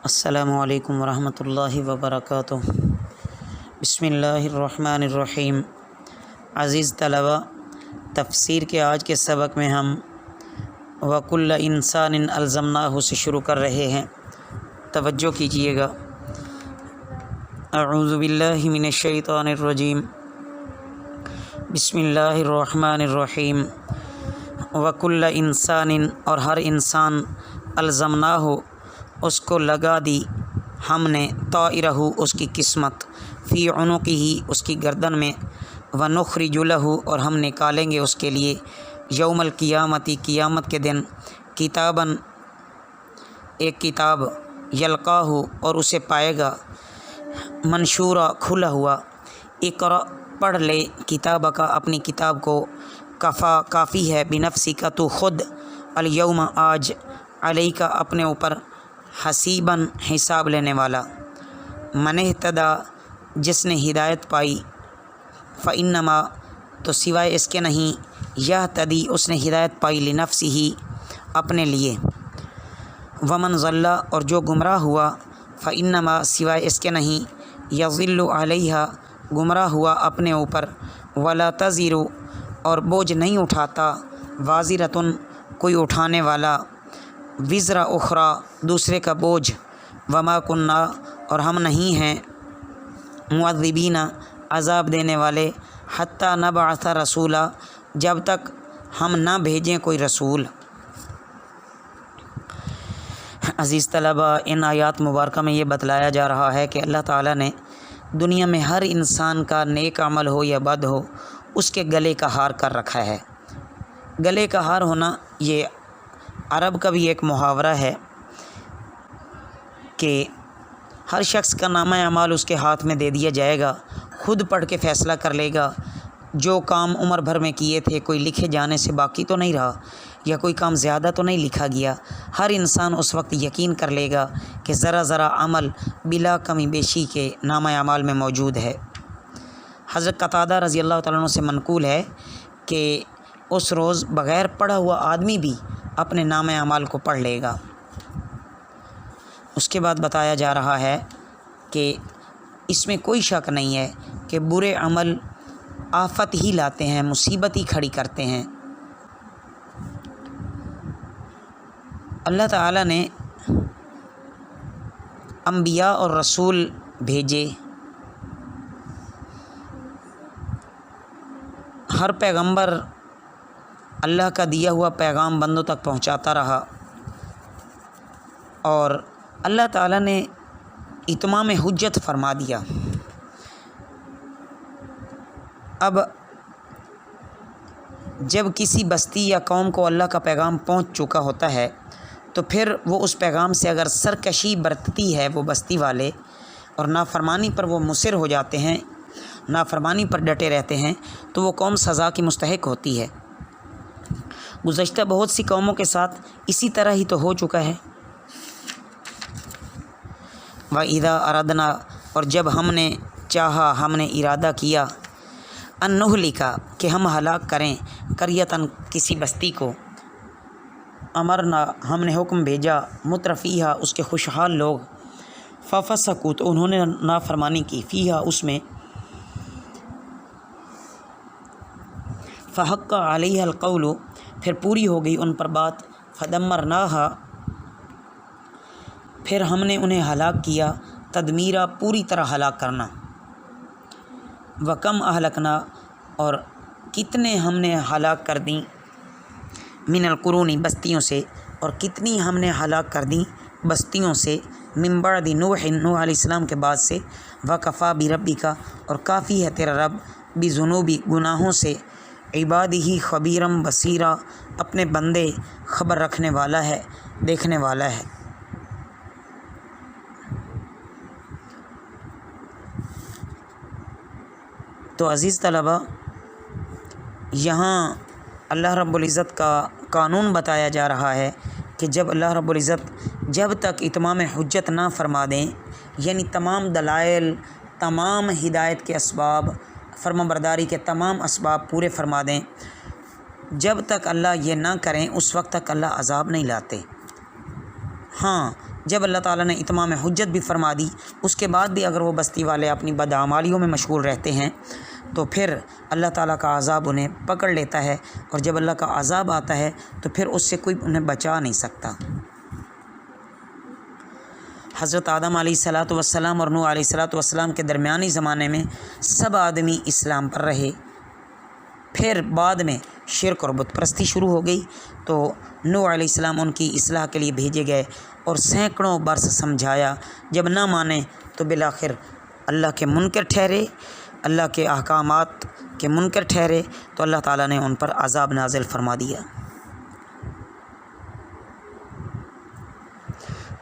السلام علیکم ورحمۃ اللہ وبرکاتہ۔ بسم اللہ الرحمن الرحیم۔ عزیز طلباء، تفسیر کے آج کے سبق میں ہم وَكُلَّ إِنسَانٍ أَلْزَمْنَاهُ سے شروع کر رہے ہیں، توجہ کیجیے گا۔ اعوذ باللہ من الشیطان الرجیم، بسم اللہ الرحمن الرحیم۔ وَكُلَّ إِنسَانٍ اور ہر انسان، الزمناہ اس کو لگا دی ہم نے، طائرہ اس کی قسمت، فی عنقہ اس کی گردن میں، ونخرج لہ اور ہم نکالیں گے اس کے لیے، یوم القیامت قیامت کے دن، کتاباً ایک کتاب، یلقاہ اور اسے پائے گا، منشورا کھلا ہوا، اقرأ پڑھ لے، کتاب کا اپنی کتاب کو، کفا کافی ہے، بنفسی کا تو خود، الیوم آج، علیک اپنے اوپر، حسیباً حساب لینے والا، من اہتدی جس نے ہدایت پائی، فإنما تو سوائے اس کے نہیں، یہتدی اس نے ہدایت پائی، لنفسہ اپنے لیے، ومن ضل اور جو گمراہ ہوا، فإنما سوائے اس کے نہیں، یضل علیہا گمراہ ہوا اپنے اوپر، ولا تزر اور بوجھ نہیں اٹھاتا، وازرۃ کوئی اٹھانے والا، وزر اخری دوسرے کا بوجھ، وما کننا اور ہم نہیں ہیں، معذبین عذاب دینے والے، حتی نبعث رسولا جب تک ہم نہ بھیجیں کوئی رسول۔ عزیز طلباء، ان آیات مبارکہ میں یہ بتلایا جا رہا ہے کہ اللہ تعالیٰ نے دنیا میں ہر انسان کا نیک عمل ہو یا بد ہو، اس کے گلے کا ہار کر رکھا ہے۔ گلے کا ہار ہونا یہ عرب کا بھی ایک محاورہ ہے کہ ہر شخص کا نامہ اعمال اس کے ہاتھ میں دے دیا جائے گا، خود پڑھ کے فیصلہ کر لے گا، جو کام عمر بھر میں کیے تھے کوئی لکھے جانے سے باقی تو نہیں رہا، یا کوئی کام زیادہ تو نہیں لکھا گیا۔ ہر انسان اس وقت یقین کر لے گا کہ ذرا ذرا عمل بلا کمی بیشی کے نامہ اعمال میں موجود ہے۔ حضرت قتادہ رضی اللہ تعالیٰ عنہ سے منقول ہے کہ اس روز بغیر پڑھا ہوا آدمی بھی اپنے نامہ اعمال کو پڑھ لے گا۔ اس کے بعد بتایا جا رہا ہے کہ اس میں کوئی شک نہیں ہے کہ برے عمل آفت ہی لاتے ہیں، مصیبت ہی کھڑی کرتے ہیں۔ اللہ تعالیٰ نے انبیاء اور رسول بھیجے، ہر پیغمبر اللہ کا دیا ہوا پیغام بندوں تک پہنچاتا رہا، اور اللہ تعالیٰ نے اتمام حجت فرما دیا۔ اب جب کسی بستی یا قوم کو اللہ کا پیغام پہنچ چکا ہوتا ہے تو پھر وہ اس پیغام سے اگر سرکشی برتتی ہے وہ بستی والے، اور نافرمانی پر وہ مصر ہو جاتے ہیں، نافرمانی پر ڈٹے رہتے ہیں، تو وہ قوم سزا کی مستحق ہوتی ہے۔ گزشتہ بہت سی قوموں کے ساتھ اسی طرح ہی تو ہو چکا ہے۔ وَإِذَا أَرَدْنَا اور جب ہم نے چاہا، ہم نے ارادہ کیا، أَن نُهْلِكَ کہ ہم ہلاک کریں، قَرْيَةً کسی بستی کو، امرنا ہم نے حکم بھیجا، مترفیہا اس کے خوشحال لوگ، فَفَسَقُوا تو انہوں نے نافرمانی کی، فیہا اس میں، فَحَقَّ عَلَيْهَا الْقَوْلُ پھر پوری ہو گئی ان پر بات، فَدَمَّرْنَاهَا پھر ہم نے انہیں ہلاک کیا، تدمیرا پوری طرح ہلاک کرنا، وَكَمْ أَهْلَكْنَا اور کتنے ہم نے ہلاک کر دیں، من القرون بستیوں سے، اور کتنی ہم نے ہلاک کر دیں بستیوں سے، من بعد نوح نوح علیہ السلام کے بعد سے، وَكَفَى بِرَبِّكَ اور کافی ہے تیرا رب، بِذُنُوبِ گناہوں سے، عبادہ خبیرم بصیرا اپنے بندے خبر رکھنے والا ہے، دیکھنے والا ہے۔ تو عزیز طلباء، یہاں اللہ رب العزت کا قانون بتایا جا رہا ہے کہ جب اللہ رب العزت جب تک اتمام حجت نہ فرما دیں، یعنی تمام دلائل، تمام ہدایت کے اسباب، فرمانبرداری کے تمام اسباب پورے فرما دیں، جب تک اللہ یہ نہ کریں اس وقت تک اللہ عذاب نہیں لاتے۔ ہاں، جب اللہ تعالیٰ نے اتمام حجت بھی فرما دی، اس کے بعد بھی اگر وہ بستی والے اپنی بدعمالیوں میں مشغول رہتے ہیں تو پھر اللہ تعالیٰ کا عذاب انہیں پکڑ لیتا ہے، اور جب اللہ کا عذاب آتا ہے تو پھر اس سے کوئی انہیں بچا نہیں سکتا۔ حضرت آدم علیہ الصلاۃ والسلام اور نوح علیہ الصلاۃ والسلام کے درمیانی زمانے میں سب آدمی اسلام پر رہے، پھر بعد میں شرک اور بت پرستی شروع ہو گئی، تو نوح علیہ السلام ان کی اصلاح کے لیے بھیجے گئے اور سینکڑوں برس سمجھایا، جب نہ مانے تو بالآخر اللہ کے منکر ٹھہرے، اللہ کے احکامات کے منکر ٹھہرے، تو اللہ تعالیٰ نے ان پر عذاب نازل فرما دیا۔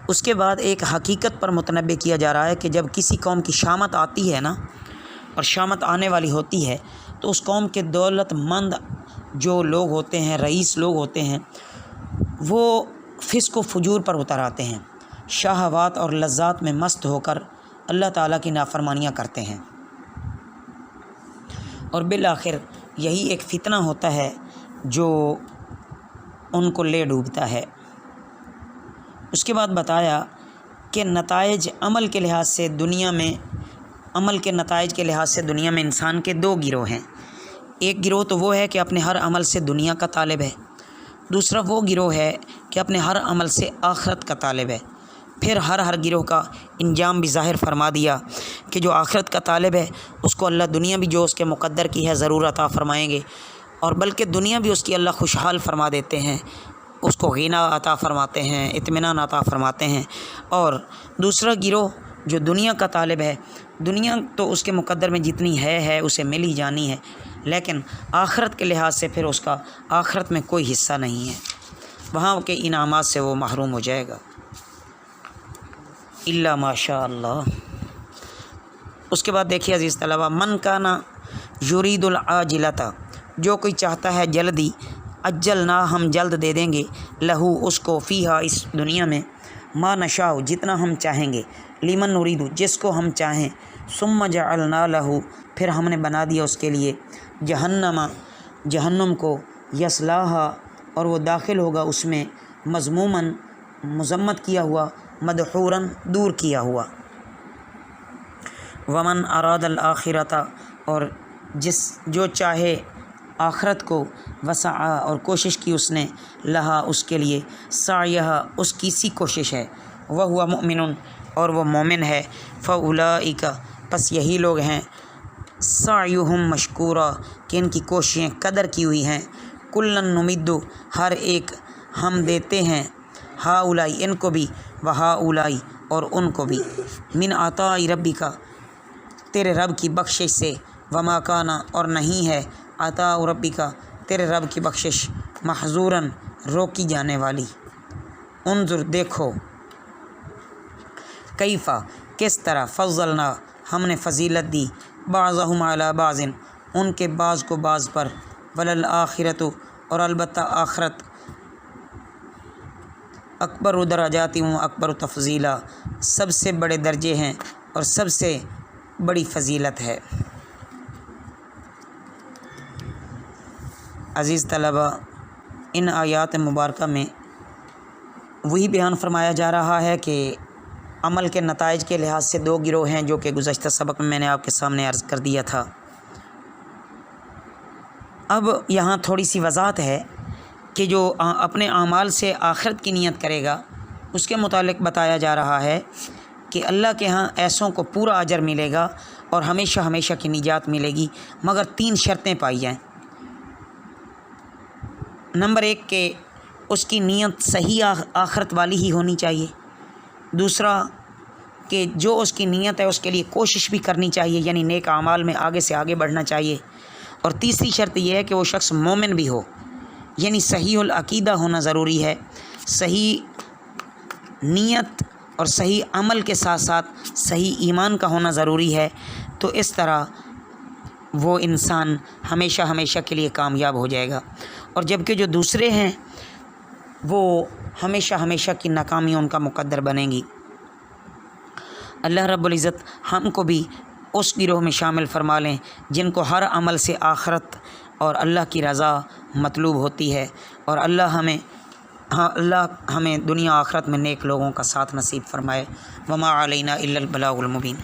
اس کے بعد ایک حقیقت پر متنبہ کیا جا رہا ہے کہ جب کسی قوم کی شامت آتی ہے نا، اور شامت آنے والی ہوتی ہے، تو اس قوم کے دولت مند جو لوگ ہوتے ہیں، رئیس لوگ ہوتے ہیں، وہ فسق و فجور پر اتر آتے ہیں، شہوات اور لذات میں مست ہو کر اللہ تعالیٰ کی نافرمانیاں کرتے ہیں، اور بالآخر یہی ایک فتنہ ہوتا ہے جو ان کو لے ڈوبتا ہے۔ اس کے بعد بتایا کہ نتائج عمل کے لحاظ سے دنیا میں انسان کے دو گروہ ہیں۔ ایک گروہ تو وہ ہے کہ اپنے ہر عمل سے دنیا کا طالب ہے، دوسرا وہ گروہ ہے کہ اپنے ہر عمل سے آخرت کا طالب ہے۔ پھر ہر گروہ کا انجام بھی ظاہر فرما دیا کہ جو آخرت کا طالب ہے اس کو اللہ دنیا بھی جو اس کے مقدر کی ہے ضرور عطا فرمائیں گے، اور بلکہ دنیا بھی اس کی اللہ خوشحال فرما دیتے ہیں، اس کو غنا عطا فرماتے ہیں، اطمینان عطا فرماتے ہیں۔ اور دوسرا گروہ جو دنیا کا طالب ہے، دنیا تو اس کے مقدر میں جتنی ہے اسے مل ہی جانی ہے، لیکن آخرت کے لحاظ سے پھر اس کا آخرت میں کوئی حصہ نہیں ہے، وہاں کے انعامات سے وہ محروم ہو جائے گا، الا ماشاء اللہ۔ اس کے بعد دیکھیے عزیز طلبہ، من کانا یرید العاجلۃ، جو کوئی چاہتا ہے جلدی، اجلنا، ہم جلد دے دیں گے، لہو، اس کو، فیہا، اس دنیا میں، ما نشاء، جتنا ہم چاہیں گے، لمن نرید، جس کو ہم چاہیں، ثم جعلنا لہو، پھر ہم نے بنا دیا اس کے لیے، جہنم کو، یصلاھا، اور وہ داخل ہوگا اس میں، مذموماً، مذمت کیا ہوا، مدحوراً، دور کیا ہوا، ومن اراد الآخرۃ، اور جو چاہے آخرت کو، وسعا، اور کوشش کی اس نے، لہا، اس کے لیے، سعیہا، اس کی سی کوشش ہے، وہو مؤمن، اور وہ مومن ہے، فاولئک، پس یہی لوگ ہیں، سعیہم مشکورا، کہ ان کی کوششیں قدر کی ہوئی ہیں، کلن نمد، ہر ایک ہم دیتے ہیں، ہؤلاء، ان کو بھی، وہؤلاء، اور ان کو بھی، من عطاء ربک، تیرے رب کی بخشش سے، وما کان، اور نہیں ہے، عطاء ربک، تیرے رب کی بخشش، محظوراً، روکی جانے والی۔ انظر، دیکھو، کیفا، کس طرح، فضلنا، ہم نے فضیلت دی، بعضهم علی بعض، ان کے بعض کو بعض پر، وللآخرۃ، اور البتہ آخرت، اکبر درجات و اکبر تفضیلا، سب سے بڑے درجے ہیں اور سب سے بڑی فضیلت ہے۔ عزیز طلبہ، ان آیات مبارکہ میں وہی بیان فرمایا جا رہا ہے کہ عمل کے نتائج کے لحاظ سے دو گروہ ہیں، جو کہ گزشتہ سبق میں نے آپ کے سامنے عرض کر دیا تھا۔ اب یہاں تھوڑی سی وضاحت ہے کہ جو اپنے اعمال سے آخرت کی نیت کرے گا، اس کے متعلق بتایا جا رہا ہے کہ اللہ کے ہاں ایسوں کو پورا اجر ملے گا اور ہمیشہ ہمیشہ کی نجات ملے گی، مگر 3 شرطیں پائی جائیں۔ نمبر 1 کہ اس کی نیت صحیح آخرت والی ہی ہونی چاہیے، دوسرا کہ جو اس کی نیت ہے اس کے لیے کوشش بھی کرنی چاہیے، یعنی نیک اعمال میں آگے سے آگے بڑھنا چاہیے، اور تیسری شرط یہ ہے کہ وہ شخص مومن بھی ہو، یعنی صحیح العقیدہ ہونا ضروری ہے، صحیح نیت اور صحیح عمل کے ساتھ ساتھ صحیح ایمان کا ہونا ضروری ہے، تو اس طرح وہ انسان ہمیشہ ہمیشہ کے لیے کامیاب ہو جائے گا، اور جبکہ جو دوسرے ہیں وہ ہمیشہ ہمیشہ کی ناکامی ان کا مقدر بنے گی۔ اللہ رب العزت ہم کو بھی اس گروہ میں شامل فرما لیں جن کو ہر عمل سے آخرت اور اللہ کی رضا مطلوب ہوتی ہے، اور اللہ ہمیں ہاں اللہ ہمیں دنیا آخرت میں نیک لوگوں کا ساتھ نصیب فرمائے۔ وما علینا الا البلاغ المبین۔